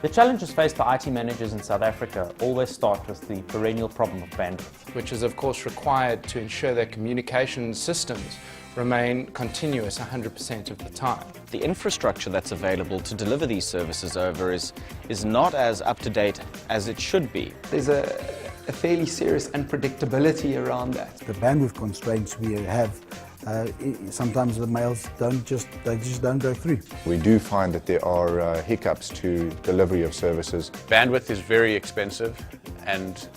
The challenges faced by IT managers in South Africa always start with the perennial problem of bandwidth, which is of course required to ensure that communication systems remain continuous 100% of the time. The infrastructure that's available to deliver these services over is not as up-to-date as it should be. There's a fairly serious unpredictability around that. The bandwidth constraints we have, sometimes the mails just don't go through. We do find that there are hiccups to delivery of services. Bandwidth is very expensive, and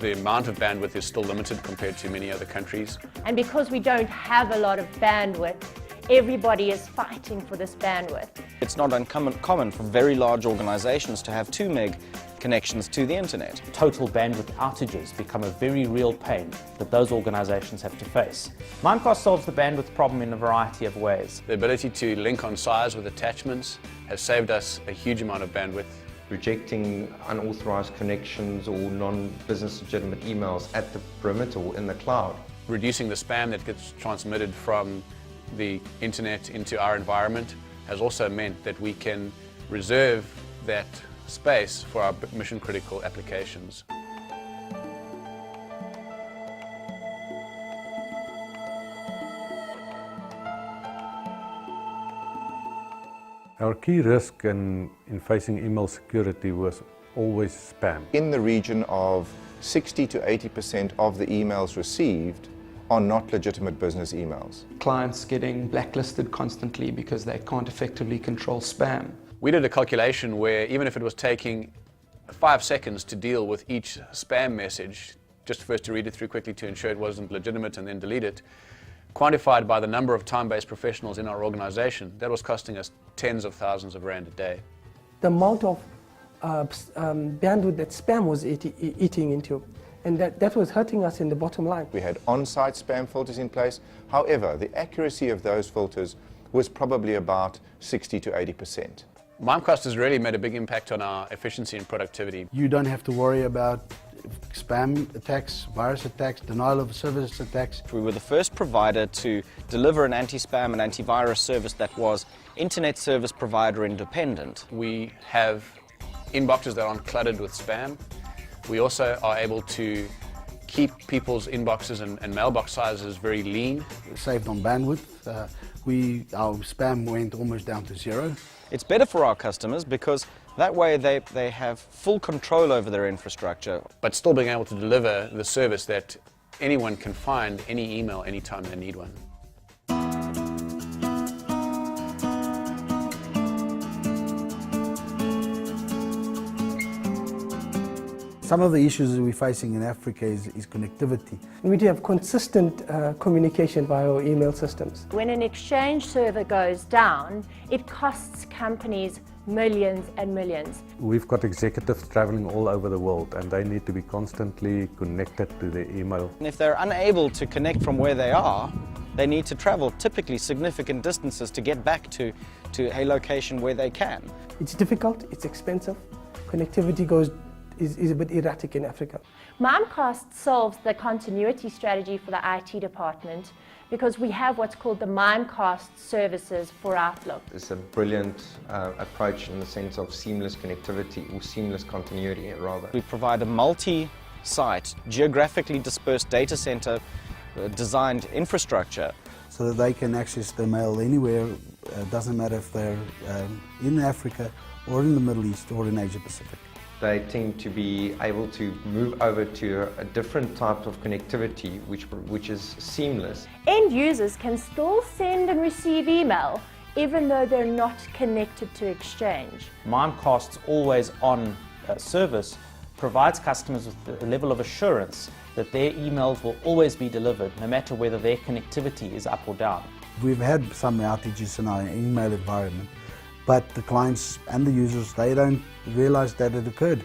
the amount of bandwidth is still limited compared to many other countries. And because we don't have a lot of bandwidth, everybody is fighting for this bandwidth. It's not uncommon for very large organizations to have 2 meg connections to the internet. Total bandwidth outages become a very real pain that those organizations have to face. Mimecast solves the bandwidth problem in a variety of ways. The ability to link on size with attachments has saved us a huge amount of bandwidth. Rejecting unauthorized connections or non-business legitimate emails at the perimeter or in the cloud. Reducing the spam that gets transmitted from the internet into our environment has also meant that we can reserve that space for our mission-critical applications. Our key risk in facing email security was always spam. In the region of 60 to 80% of the emails received are not legitimate business emails. Clients getting blacklisted constantly because they can't effectively control spam. We did a calculation where even if it was taking 5 seconds to deal with each spam message, just first to read it through quickly to ensure it wasn't legitimate and then delete it, quantified by the number of time-based professionals in our organization, that was costing us tens of thousands of rand a day. The amount of bandwidth that spam was eating into, and that was hurting us in the bottom line. We had on-site spam filters in place. However, the accuracy of those filters was probably about 60 to 80%. Mimecast has really made a big impact on our efficiency and productivity. You don't have to worry about spam attacks, virus attacks, denial of service attacks. We were the first provider to deliver an anti-spam and antivirus service that was internet service provider independent. We have inboxes that aren't cluttered with spam. We also are able to keep people's inboxes and mailbox sizes very lean. Saved on bandwidth. Our spam went almost down to 0. It's better for our customers because that way they have full control over their infrastructure. But still being able to deliver the service that anyone can find any email anytime they need one. Some of the issues that we're facing in Africa is connectivity. We need to have consistent communication via our email systems. When an Exchange server goes down, it costs companies millions and millions. We've got executives traveling all over the world and they need to be constantly connected to their email. And if they're unable to connect from where they are, they need to travel typically significant distances to get back to a location where they can. It's difficult, it's expensive, connectivity is a bit erratic in Africa. Mimecast solves the continuity strategy for the IT department because we have what's called the Mimecast services for Outlook. It's a brilliant approach in the sense of seamless connectivity, or seamless continuity rather. We provide a multi-site, geographically dispersed data center designed infrastructure. So that they can access their mail anywhere. It doesn't matter if they're in Africa or in the Middle East or in Asia Pacific. They tend to be able to move over to a different type of connectivity which is seamless. End users can still send and receive email even though they're not connected to Exchange. Mimecast's always-on service provides customers with a level of assurance that their emails will always be delivered no matter whether their connectivity is up or down. We've had some outages in our email environment, but the clients and the users, they don't realize that it occurred.